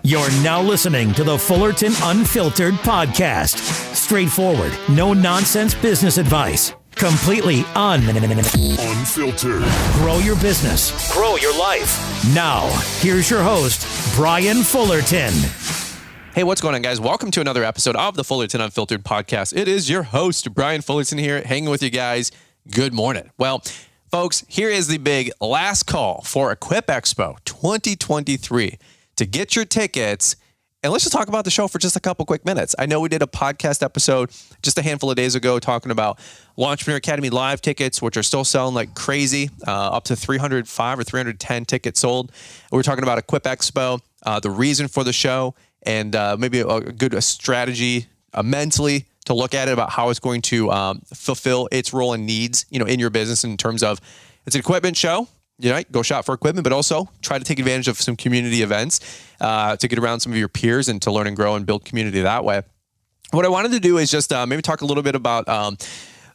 You're now listening to the Fullerton Unfiltered podcast. Straightforward, no nonsense business advice. Completely unfiltered. Grow your business. Grow your life. Now, here's your host, Brian Fullerton. Hey, what's going on, guys? Welcome to another episode of the Fullerton Unfiltered podcast. It is your host, Brian Fullerton here, hanging with you guys. Good morning. Well, folks, here is the big last call for Equip Expo 2023 to get your tickets. And let's just talk about the show for just a couple quick minutes. I know we did a podcast episode just a handful of days ago talking about Entrepreneur Academy Live tickets, which are still selling like crazy, up to 305 or 310 tickets sold. We're talking about Equip Expo, the reason for the show, and maybe a good strategy mentally to look at it about how it's going to fulfill its role and needs, in your business in terms of it's an equipment show. Go shop for equipment, but also try to take advantage of some community events to get around some of your peers and to learn and grow and build community that way. What I wanted to do is just maybe talk a little bit about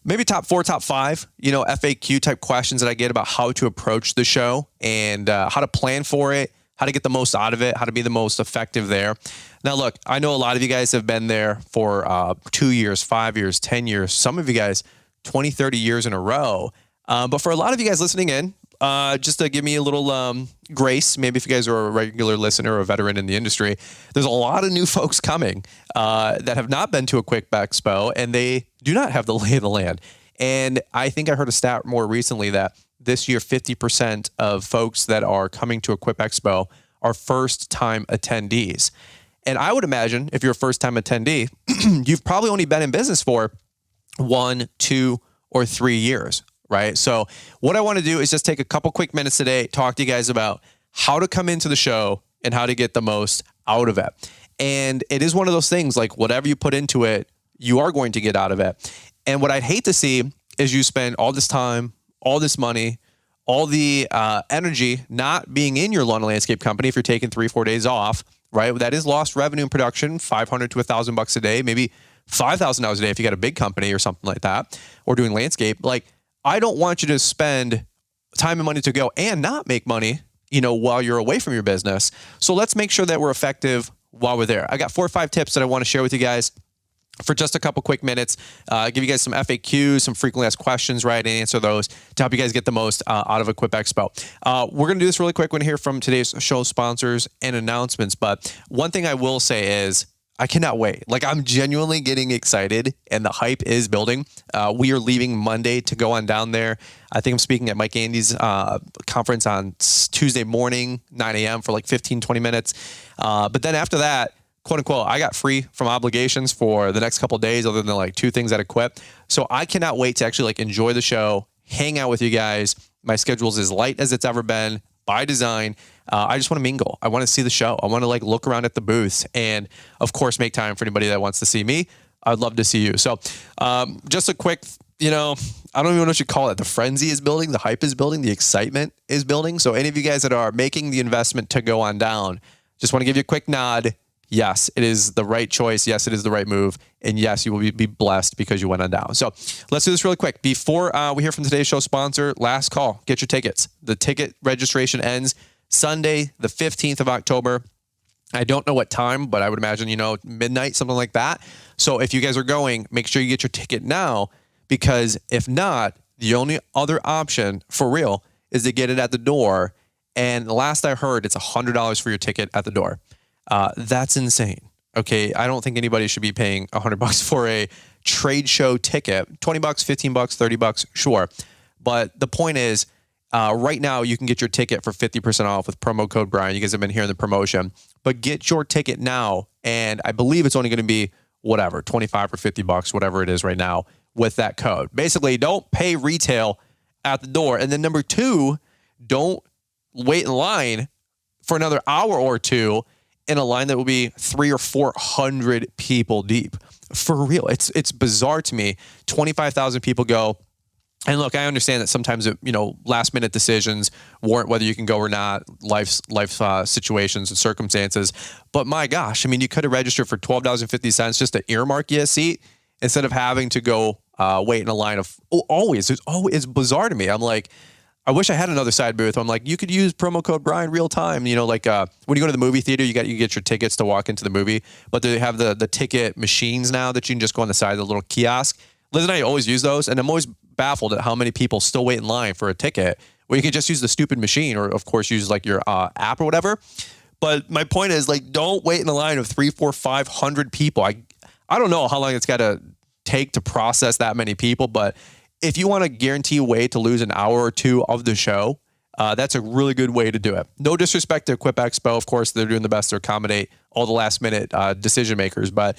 maybe top 4, top 5, FAQ type questions that I get about how to approach the show and how to plan for it, how to get the most out of it, how to be the most effective there. Now, look, I know a lot of you guys have been there for 2 years, 5 years, 10 years, some of you guys 20, 30 years in a row. But for a lot of you guys listening in, just to give me a little grace, maybe if you guys are a regular listener or a veteran in the industry, there's a lot of new folks coming that have not been to Equip Expo, and they do not have the lay of the land. And I think I heard a stat more recently that this year, 50% of folks that are coming to Equip Expo are first-time attendees. And I would imagine if you're a first-time attendee, you've probably only been in business for 1, 2, or 3 years. Right. So what I want to do is just take a couple quick minutes today, talk to you guys about how to come into the show and how to get the most out of it. And it is one of those things, like whatever you put into it, you are going to get out of it. And what I'd hate to see is you spend all this time, all this money, all the energy not being in your lawn and landscape company if you're taking 3-4 days off, right? That is lost revenue in production, $500 to $1,000 a day, maybe $5,000 a day if you got a big company or something like that, or doing landscape. Like, I don't want you to spend time and money to go and not make money, while you're away from your business. So let's make sure that we're effective while we're there. I got 4 or 5 tips that I want to share with you guys for just a couple quick minutes. Give you guys some FAQs, some frequently asked questions, right? And answer those to help you guys get the most out of Equip Expo. We're going to do this really quick. We're going to hear from today's show sponsors and announcements. But one thing I will say is, I cannot wait. Like, I'm genuinely getting excited and the hype is building. We are leaving Monday to go on down there. I think I'm speaking at Mike Andy's conference on Tuesday morning, 9 a.m. for like 15, 20 minutes. But then after that, quote unquote, I got free from obligations for the next couple of days other than like 2 things at Equip. So I cannot wait to actually enjoy the show, hang out with you guys. My schedule is as light as it's ever been by design. I just want to mingle. I want to see the show. I want to look around at the booths and of course make time for anybody that wants to see me. I'd love to see you. So just a quick, I don't even know what you call it. The frenzy is building. The hype is building. The excitement is building. So any of you guys that are making the investment to go on down, just want to give you a quick nod. Yes, it is the right choice. Yes, it is the right move. And yes, you will be blessed because you went on down. So let's do this really quick. Before we hear from today's show sponsor, last call, get your tickets. The ticket registration ends Sunday, the 15th of October. I don't know what time, but I would imagine, midnight, something like that. So if you guys are going, make sure you get your ticket now, because if not, the only other option for real is to get it at the door. And the last I heard, it's $100 for your ticket at the door. That's insane. Okay. I don't think anybody should be paying $100 for a trade show ticket. $20, $15, $30, sure. But the point is, right now you can get your ticket for 50% off with promo code Brian. You guys have been hearing the promotion, but get your ticket now. And I believe it's only going to be whatever, 25 or $50, whatever it is right now with that code. Basically, don't pay retail at the door. And then number 2, don't wait in line for another hour or 2 in a line that will be 300 or 400 people deep. For real. It's bizarre to me. 25,000 people go. And look, I understand that sometimes, last minute decisions warrant whether you can go or not, life situations and circumstances. But my gosh, you could have registered for $12.50 just to earmark you a seat instead of having to go wait in a line of always. It's bizarre to me. I'm like, I wish I had another side booth. I'm like, you could use promo code Brian real time. You know, like when you go to the movie theater, you get your tickets to walk into the movie, but they have the ticket machines now that you can just go on the side of the little kiosk. Liz and I always use those, and I'm always baffled at how many people still wait in line for a ticket. Well, you can just use the stupid machine, or of course use like your app or whatever. But my point is, like, don't wait in a line of 300, 400, 500 people. I don't know how long it's got to take to process that many people, but if you want to guarantee a way to lose an hour or two of the show, that's a really good way to do it. No disrespect to Equip Expo. Of course, they're doing the best to accommodate all the last minute decision makers. But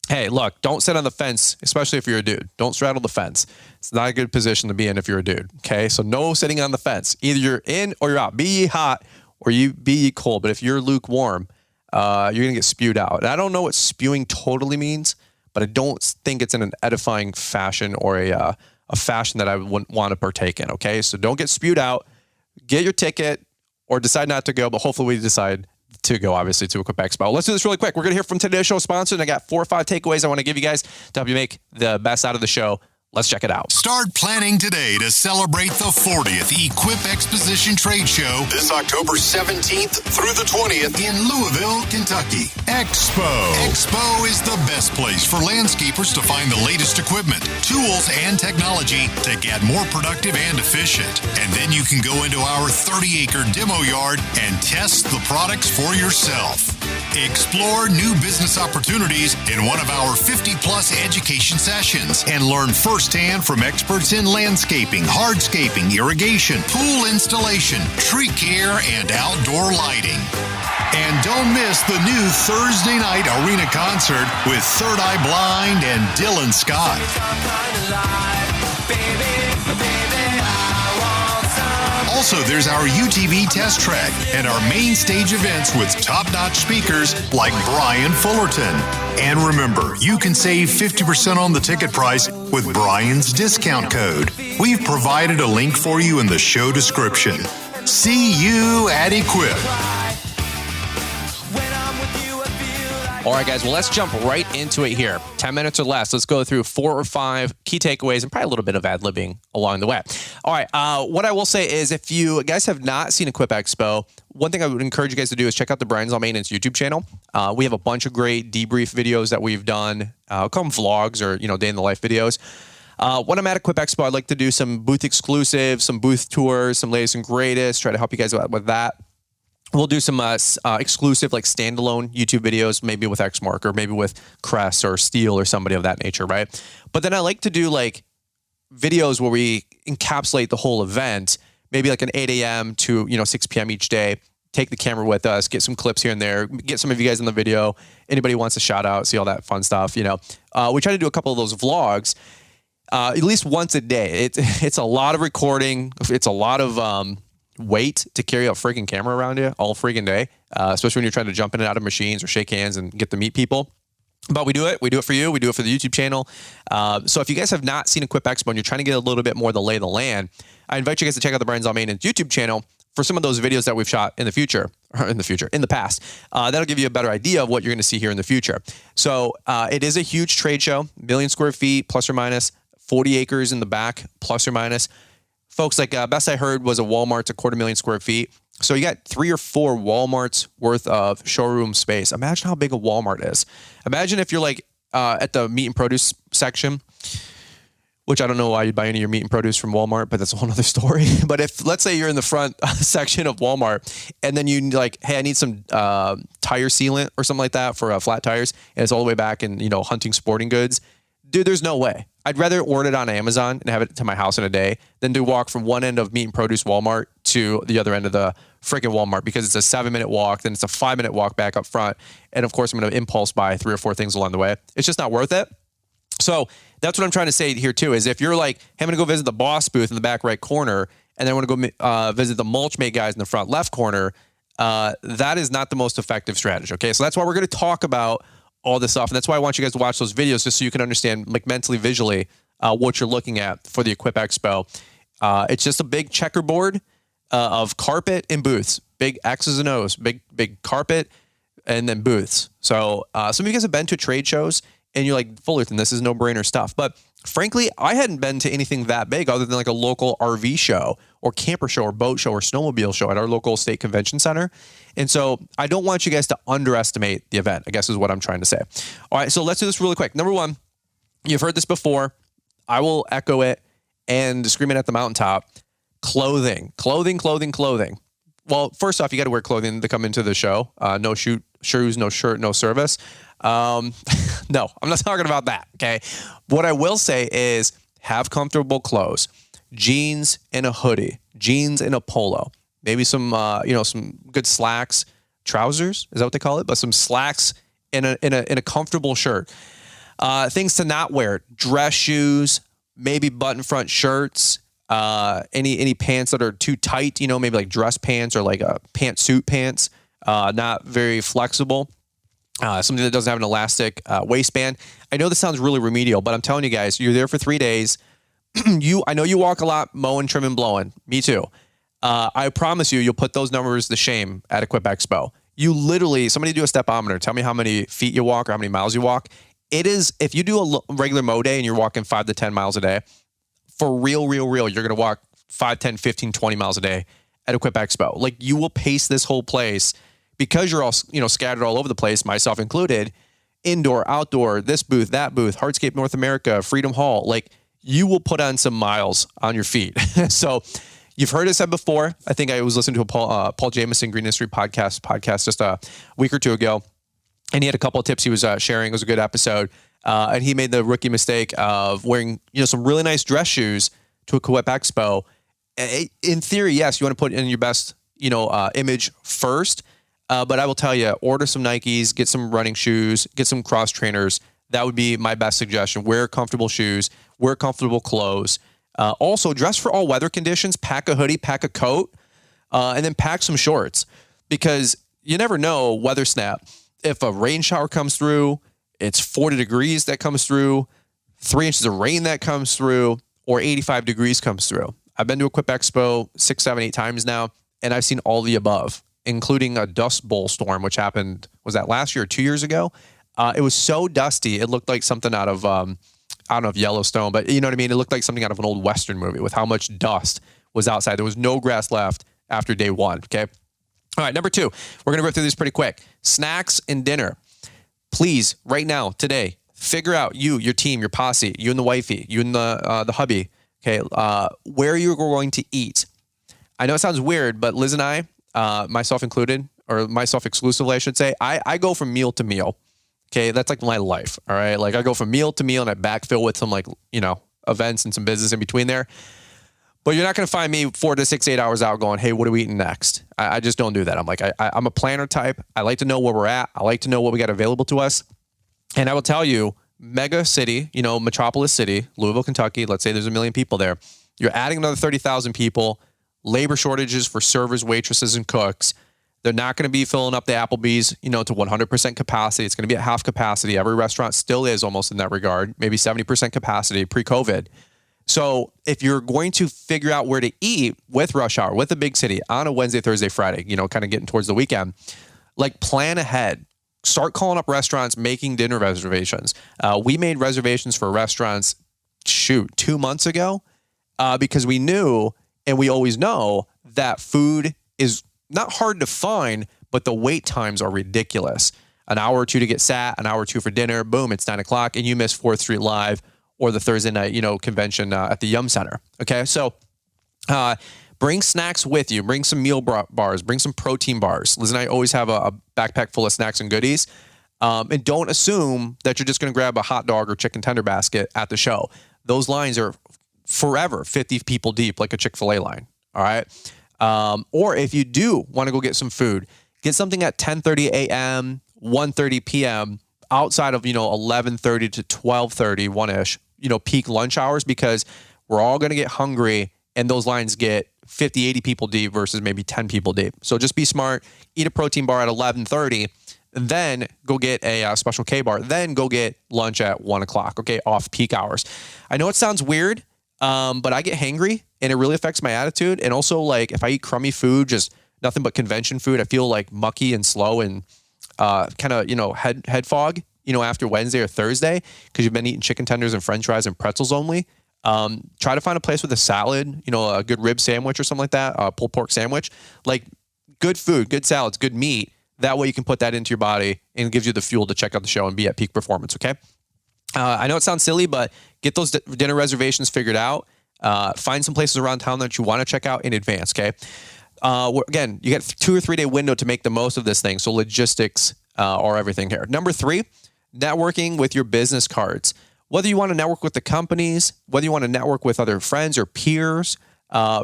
hey, look, don't sit on the fence, especially if you're a dude. Don't straddle the fence. It's not a good position to be in if you're a dude. Okay, so no sitting on the fence. Either you're in or you're out. Be ye hot or you be ye cold. But if you're lukewarm, you're going to get spewed out. And I don't know what spewing totally means, but I don't think it's in an edifying fashion or a fashion that I wouldn't want to partake in, okay? So don't get spewed out. Get your ticket or decide not to go, but hopefully we decide to go, obviously, to Equip Expo. Let's do this really quick. We're going to hear from today's show sponsor, and I got 4 or 5 takeaways I want to give you guys to help you make the best out of the show. Let's check it out. Start planning today to celebrate the 40th Equip Exposition Trade Show this October 17th through the 20th in Louisville, Kentucky. Expo is the best place for landscapers to find the latest equipment, tools, and technology to get more productive and efficient. And then you can go into our 30-acre demo yard and test the products for yourself. Explore new business opportunities in one of our 50-plus education sessions and learn firsthand from experts in landscaping, hardscaping, irrigation, pool installation, tree care, and outdoor lighting. And don't miss the new Thursday night arena concert with Third Eye Blind and Dylan Scott. Also, there's our UTV test track and our main stage events with top-notch speakers like Brian Fullerton. And remember, you can save 50% on the ticket price with Brian's discount code. We've provided a link for you in the show description. See you at Equip. All right, guys, well, let's jump right into it here. 10 minutes or less. Let's go through 4 or 5 key takeaways and probably a little bit of ad-libbing along the way. All right, what I will say is if you guys have not seen Equip Expo, one thing I would encourage you guys to do is check out the Brian's All Maintenance YouTube channel. We have a bunch of great debrief videos that we've done. I'll call them vlogs or, day in the life videos. When I'm at Equip Expo, I'd like to do some booth exclusives, some booth tours, some latest and greatest, try to help you guys out with that. We'll do some exclusive, like standalone YouTube videos, maybe with Xmark or maybe with Crest or Steel or somebody of that nature, right? But then I like to do like videos where we encapsulate the whole event, maybe like an 8 a.m. to 6 p.m. each day. Take the camera with us, get some clips here and there, get some of you guys in the video. Anybody wants a shout out, see all that fun stuff. We try to do a couple of those vlogs at least once a day. It's a lot of recording. It's a lot of weight to carry a freaking camera around you all freaking day, especially when you're trying to jump in and out of machines or shake hands and get to meet people. But we do it for you. We do it for the YouTube channel. So if you guys have not seen Equip Expo and you're trying to get a little bit more of the lay of the land, I invite you guys to check out the Brian's All Maintenance YouTube channel for some of those videos that we've shot in the past. That'll give you a better idea of what you're going to see here in the future. So it is a huge trade show, 1 million square feet, plus or minus, 40 acres in the back, plus or minus. Folks, like best I heard was a Walmart's 250,000 square feet. So you got 3 or 4 Walmarts worth of showroom space. Imagine how big a Walmart is. Imagine if you're like at the meat and produce section, which I don't know why you'd buy any of your meat and produce from Walmart, but that's a whole other story. But if, let's say you're in the front section of Walmart and then you like, hey, I need some tire sealant or something like that for flat tires. And it's all the way back in, hunting sporting goods. Dude, there's no way. I'd rather order it on Amazon and have it to my house in a day than to walk from one end of meat and produce Walmart to the other end of the freaking Walmart, because it's a 7-minute walk, then it's a 5-minute walk back up front. And of course, I'm going to impulse buy 3 or 4 things along the way. It's just not worth it. So that's what I'm trying to say here too, is if you're like, hey, I'm going to go visit the Boss booth in the back right corner, and then I want to go visit the Mulch Mate guys in the front left corner, that is not the most effective strategy. Okay. So that's why we're going to talk about all this stuff. And that's why I want you guys to watch those videos, just so you can understand, like, mentally, visually, what you're looking at for the Equip Expo. It's just a big checkerboard of carpet and booths, big X's and O's, big carpet and then booths. So some of you guys have been to trade shows and you're like, Fullerton, this is no brainer stuff. But frankly, I hadn't been to anything that big other than like a local RV show or camper show or boat show or snowmobile show at our local state convention center. And so I don't want you guys to underestimate the event, I guess is what I'm trying to say. All right, so let's do this really quick. Number one, you've heard this before. I will echo it and scream it at the mountaintop. Clothing. Well, first off, you got to wear clothing to come into the show. No shoes, no shirt, no service. No, I'm not talking about that. Okay. What I will say is have comfortable clothes, jeans and a hoodie, jeans and a polo, maybe some good slacks, trousers. Is that what they call it? But some slacks in a comfortable shirt. Things to not wear: dress shoes, maybe button front shirts, any pants that are too tight, maybe like dress pants or like pantsuit pants, not very flexible. Something that doesn't have an elastic waistband. I know this sounds really remedial, but I'm telling you guys, you're there for 3 days. I know you walk a lot, mowing, trimming, blowing. Me too. I promise you'll put those numbers to shame at Equip Expo. You literally, somebody do a stepometer. Tell me how many feet you walk or how many miles you walk. It is, if you do a regular mow day and you're walking 5 to 10 miles a day, for real, you're going to walk 5, 10, 15, 20 miles a day at Equip Expo. Like, you will pace this whole place because you're all, scattered all over the place, myself included, indoor, outdoor, this booth, that booth, Hardscape North America, Freedom Hall. Like, you will put on some miles on your feet. So you've heard it said before. I think I was listening to a Paul Jameson Green Industry podcast just a week or two ago. And he had a couple of tips he was sharing. It was a good episode. And he made the rookie mistake of wearing, some really nice dress shoes to Equip Expo. In theory, yes, you want to put in your best, image first. But I will tell you, order some Nikes, get some running shoes, get some cross trainers. That would be my best suggestion. Wear comfortable shoes, wear comfortable clothes. Also, dress for all weather conditions. Pack a hoodie, pack a coat, and then pack some shorts, because you never know, weather snap. If a rain shower comes through, it's 40 degrees that comes through, 3 inches of rain that comes through, or 85 degrees comes through. I've been to Equip Expo 6, 7, 8 times now, and I've seen all the above, including a dust bowl storm, which happened, was that last year or 2 years ago? It was so dusty. It looked like something out of, I don't know if Yellowstone, but you know what I mean? It looked like something out of an old Western movie with how much dust was outside. There was no grass left after day one. Okay. All right. Number 2, we're going to go through these pretty quick. Snacks and dinner. Please, right now, today, figure out you, your team, your posse, you and the wifey, you and the hubby. Okay. Where you're going to eat. I know it sounds weird, but Liz and I, myself included, or myself exclusively, I should say, I go from meal to meal. Okay. That's like my life. All right. Like, I go from meal to meal and I backfill with some events and some business in between there. But you're not going to find me 4 to 6, 8 hours out going, hey, what are we eating next? I just don't do that. I'm like, I'm a planner type. I like to know where we're at. I like to know what we got available to us. And I will tell you, mega city, metropolis city, Louisville, Kentucky, let's say there's 1 million people there. You're adding another 30,000 people, labor shortages for servers, waitresses, and cooks. They're not going to be filling up the Applebee's, to 100% capacity. It's going to be at half capacity. Every restaurant still is almost in that regard, maybe 70% capacity pre-COVID. So if you're going to figure out where to eat with rush hour, with a big city on a Wednesday, Thursday, Friday, kind of getting towards the weekend, like, plan ahead. Start calling up restaurants, making dinner reservations. We made reservations for restaurants, 2 months ago, because we knew, and we always know, that food is not hard to find, but the wait times are ridiculous. An hour or two to get sat, an hour or two for dinner, boom, it's 9 o'clock, and you miss 4th Street Live or the Thursday night, convention at the Yum Center. Okay, so bring snacks with you. Bring some meal bars. Bring some protein bars. Liz and I always have a backpack full of snacks and goodies. And don't assume that you're just going to grab a hot dog or chicken tender basket at the show. Those lines are forever 50 people deep, like a Chick-fil-A line. All right. Or if you do want to go get some food, get something at 10:30 a.m., 1:30 p.m., outside of, 11:30 to 12:30, 1-ish, peak lunch hours, because we're all going to get hungry and those lines get 50, 80 people deep versus maybe 10 people deep. So just be smart, eat a protein bar at 11:30, then go get a special K bar, then go get lunch at 1 o'clock. Okay. Off peak hours. I know it sounds weird, but I get hangry and it really affects my attitude. And also, like, if I eat crummy food, just nothing but convention food, I feel like mucky and slow and kind of, head fog. after Wednesday or Thursday, because you've been eating chicken tenders and French fries and pretzels only, try to find a place with a salad, a good rib sandwich or something like that, a pulled pork sandwich, like good food, good salads, good meat. That way you can put that into your body and it gives you the fuel to check out the show and be at peak performance. Okay. I know it sounds silly, but get those dinner reservations figured out. Find some places around town that you want to check out in advance. Okay. Again, you get 2 or 3 day window to make the most of this thing. So logistics are everything here. Number 3, networking with your business cards. Whether you want to network with the companies, whether you want to network with other friends or peers,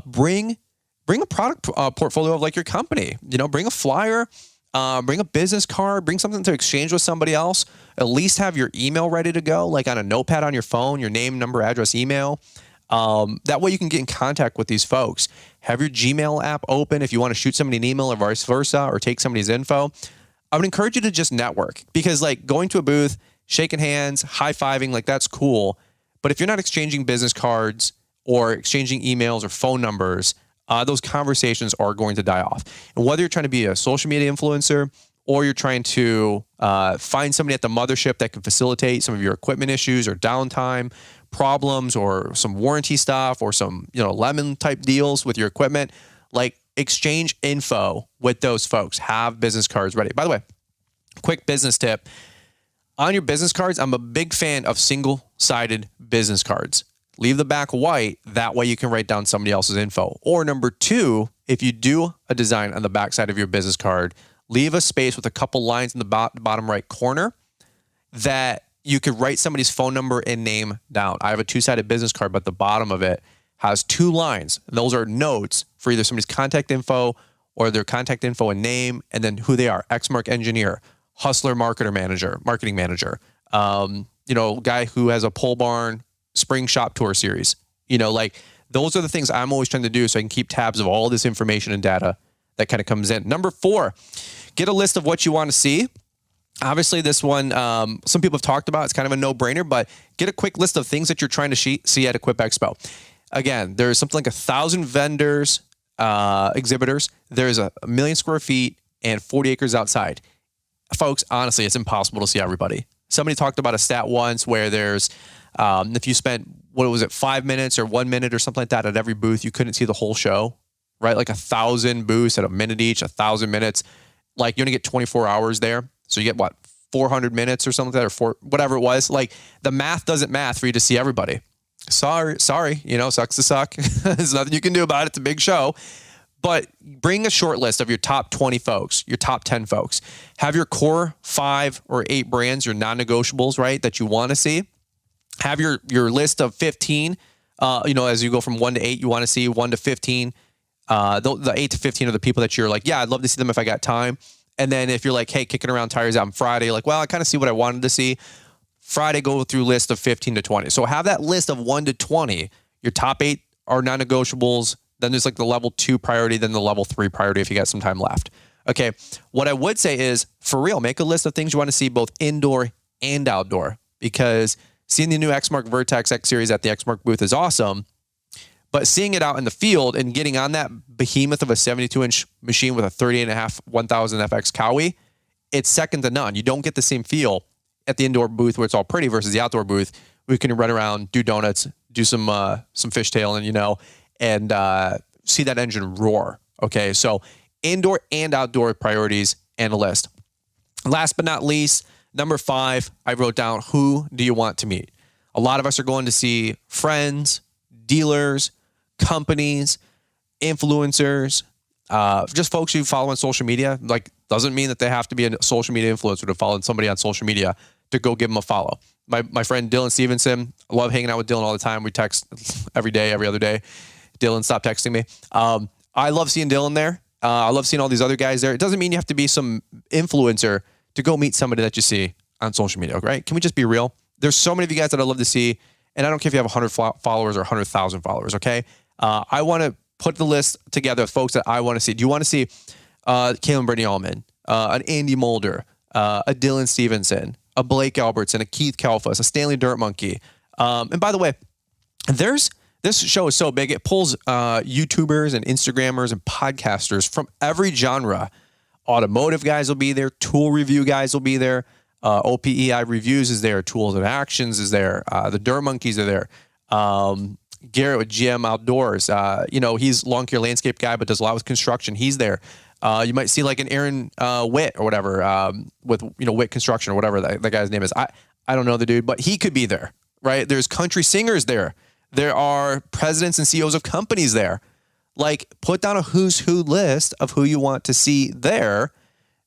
bring a product portfolio of like your company. Bring a flyer, bring a business card, bring something to exchange with somebody else. At least have your email ready to go, like on a notepad on your phone, your name, number, address, email. That way you can get in contact with these folks. Have your Gmail app open if you want to shoot somebody an email or vice versa, or take somebody's info. I would encourage you to just network, because like going to a booth, shaking hands, high-fiving, like that's cool. But if you're not exchanging business cards or exchanging emails or phone numbers, those conversations are going to die off. And whether you're trying to be a social media influencer or you're trying to find somebody at the mothership that can facilitate some of your equipment issues or downtime problems or some warranty stuff or some, lemon type deals with your equipment, like exchange info with those folks. Have business cards ready. By the way, quick business tip. On your business cards, I'm a big fan of single-sided business cards. Leave the back white. That way you can write down somebody else's info. Or number 2, if you do a design on the back side of your business card, leave a space with a couple lines in the bottom right corner that you could write somebody's phone number and name down. I have a 2-sided business card, but the bottom of it has 2 lines. And those are notes for either somebody's contact info or their contact info and name, and then who they are. Xmark engineer, hustler marketing manager, guy who has a pole barn spring shop tour series. Like those are the things I'm always trying to do so I can keep tabs of all this information and data that kind of comes in. Number 4, get a list of what you want to see. Obviously, this one, some people have talked about, it's kind of a no-brainer, but get a quick list of things that you're trying to see at Equip Expo. Again, there's something like 1,000 vendors, exhibitors. There's 1 million square feet and 40 acres outside. Folks, honestly, it's impossible to see everybody. Somebody talked about a stat once where there's, if you spent, 5 minutes or 1 minute or something like that at every booth, you couldn't see the whole show, right? Like 1,000 booths at a minute each, 1,000 minutes. Like you only get 24 hours there. So you get 400 minutes or something like that, or whatever it was. Like the math doesn't math for you to see everybody. Sorry, sucks to suck. There's nothing you can do about it. It's a big show. But bring a short list of your top 20 folks, your top 10 folks. Have your core 5 or 8 brands, your non-negotiables, right, that you want to see. Have your list of 15, as you go from 1 to 8, you want to see 1 to 15. The 8 to 15 are the people that you're like, yeah, I'd love to see them if I got time. And then if you're like, hey, kicking around tires out on Friday, like, well, I kind of see what I wanted to see. Friday, go through list of 15 to 20. So have that list of 1 to 20. Your top 8 are non-negotiables. Then there's like the level 2 priority, then the level 3 priority if you got some time left. Okay. What I would say is, for real, make a list of things you want to see both indoor and outdoor, because seeing the new Xmark Vertex X Series at the Xmark booth is awesome. But seeing it out in the field and getting on that behemoth of a 72-inch machine with a 38.5 1000 FX Cowie, it's second to none. You don't get the same feel at the indoor booth where it's all pretty versus the outdoor booth. We can run around, do donuts, do some fishtailing, and see that engine roar. Okay, so indoor and outdoor priorities and a list. Last but not least, number 5, I wrote down, who do you want to meet? A lot of us are going to see friends, dealers, companies, influencers, just folks you follow on social media. Like, doesn't mean that they have to be a social media influencer to follow somebody on social media to go give them a follow. My friend Dylan Stevenson, I love hanging out with Dylan all the time. We text every day, every other day. Dylan, stop texting me. I love seeing Dylan there. I love seeing all these other guys there. It doesn't mean you have to be some influencer to go meet somebody that you see on social media, right? Can we just be real? There's so many of you guys that I love to see, and I don't care if you have 100 followers or 100,000 followers, okay? I want to put the list together of folks that I want to see. Do you want to see Kalen Bernie-Allman, an Andy Mulder, a Dylan Stevenson, a Blake Albertson, a Keith Kalfas, a Stanley Dirt Monkey? And by the way, this show is so big, it pulls YouTubers and Instagrammers and podcasters from every genre. Automotive guys will be there. Tool review guys will be there. OPEI Reviews is there. Tools and Actions is there. The Dirt Monkeys are there. Garrett with GM Outdoors. He's lawn care landscape guy, but does a lot with construction. He's there. You might see like an Aaron Witt or whatever with Witt Construction or whatever that guy's name is. I don't know the dude, but he could be there, right? There's country singers there. There are presidents and CEOs of companies there. Like, put down a who's who list of who you want to see there.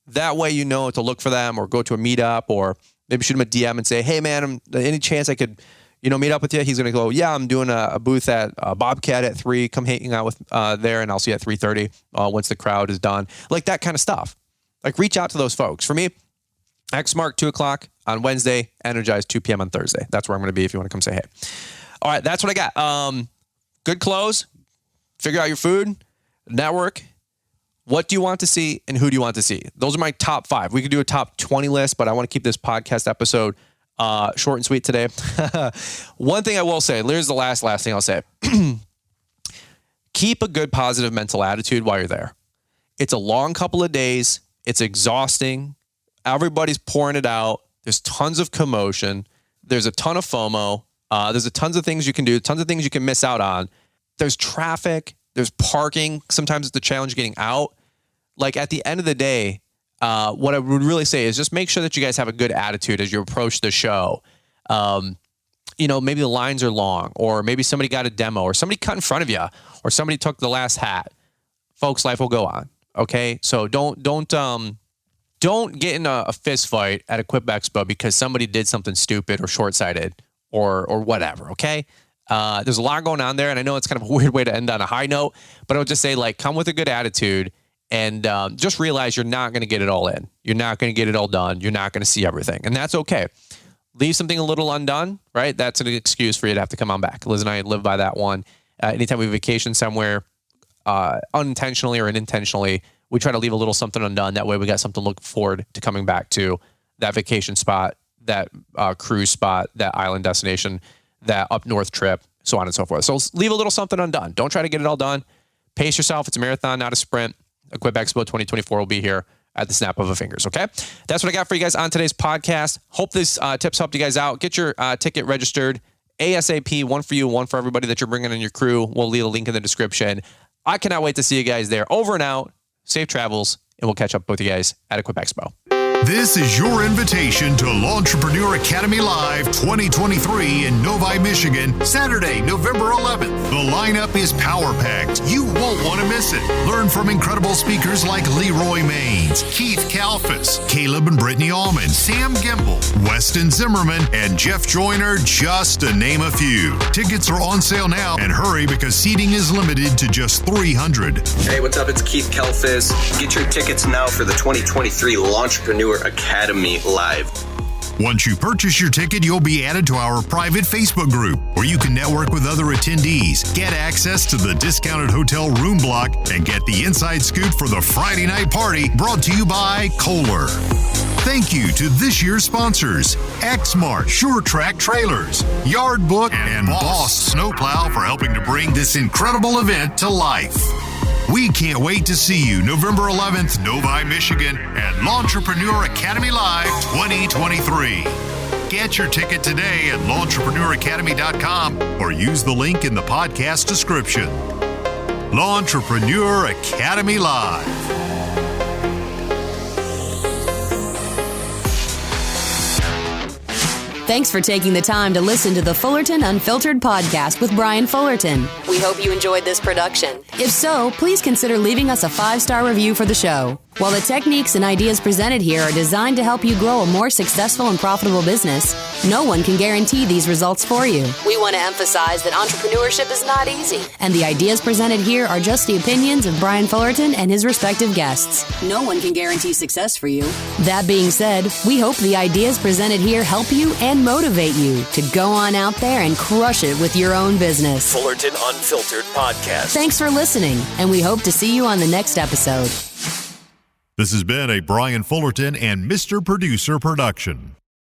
That way you know to look for them, or go to a meetup, or maybe shoot him a DM and say, hey man, any chance I could meet up with you? He's going to go, yeah, I'm doing a booth at Bobcat at 3. Come hang out with there, and I'll see you at 3:30 once the crowd is done. Like that kind of stuff. Like, reach out to those folks. For me, Xmark 2 o'clock on Wednesday, Energize 2 p.m. on Thursday. That's where I'm going to be if you want to come say hey. All right, that's what I got. Good clothes. Figure out your food. Network. What do you want to see, and who do you want to see? Those are my top 5. We could do a top 20 list, but I want to keep this podcast episode short and sweet today. One thing I will say, here's the last thing I'll say. Keep a good positive mental attitude while you're there. It's a long couple of days. It's exhausting. Everybody's pouring it out. There's tons of commotion. There's a ton of FOMO. There's tons of things you can do, tons of things you can miss out on. There's traffic. There's parking. Sometimes it's the challenge getting out. Like, at the end of the day, what I would really say is just make sure that you guys have a good attitude as you approach the show. Maybe the lines are long, or maybe somebody got a demo, or somebody cut in front of you, or somebody took the last hat. Folks, life will go on. Okay. So don't get in a fist fight at Equip Expo because somebody did something stupid or short-sighted or whatever. Okay. There's a lot going on there, and I know it's kind of a weird way to end on a high note, but I would just say, like, come with a good attitude. And just realize you're not going to get it all in. You're not going to get it all done. You're not going to see everything. And that's okay. Leave something a little undone, right? That's an excuse for you to have to come on back. Liz and I live by that one. Anytime we vacation somewhere, unintentionally or unintentionally, we try to leave a little something undone. That way we got something to look forward to coming back to, that vacation spot, that cruise spot, that island destination, that up north trip, so on and so forth. So leave a little something undone. Don't try to get it all done. Pace yourself. It's a marathon, not a sprint. Equip Expo 2024 will be here at the snap of a fingers, okay? That's what I got for you guys on today's podcast. Hope these tips helped you guys out. Get your ticket registered ASAP, one for you, one for everybody that you're bringing in your crew. We'll leave a link in the description. I cannot wait to see you guys there. Over and out. Safe travels, and we'll catch up with you guys at Equip Expo. This is your invitation to Lawntrepreneur Academy Live 2023 in Novi, Michigan, Saturday, November 11th. The lineup is power-packed. You won't want to miss it. Learn from incredible speakers like Leroy Maines, Keith Kalfas, Caleb and Brittany Allman, Sam Gimble, Weston Zimmerman, and Jeff Joyner, just to name a few. Tickets are on sale now, and hurry because seating is limited to just 300. Hey, what's up? It's Keith Kalfas. Get your tickets now for the 2023 Lawntrepreneur Academy Live. Once you purchase your ticket, you'll be added to our private Facebook group where you can network with other attendees, get access to the discounted hotel room block, and get the inside scoop for the Friday night party, brought to you by Kohler. Thank you to this year's sponsors, Xmark, Sure Track Trailers, Yard Book, and Boss Snowplow for helping to bring this incredible event to life. We can't wait to see you November 11th, Novi, Michigan, at Lawntrepreneur Academy Live 2023. Get your ticket today at lawntrepreneur.academy.com or use the link in the podcast description. Lawntrepreneur Academy Live. Thanks for taking the time to listen to the Fullerton Unfiltered podcast with Brian Fullerton. We hope you enjoyed this production. If so, please consider leaving us a 5-star review for the show. While the techniques and ideas presented here are designed to help you grow a more successful and profitable business, no one can guarantee these results for you. We want to emphasize that entrepreneurship is not easy, and the ideas presented here are just the opinions of Brian Fullerton and his respective guests. No one can guarantee success for you. That being said, we hope the ideas presented here help you and motivate you to go on out there and crush it with your own business. Fullerton Unfiltered Podcast. Thanks for listening, and we hope to see you on the next episode. This has been a Brian Fullerton and Mr. Producer production.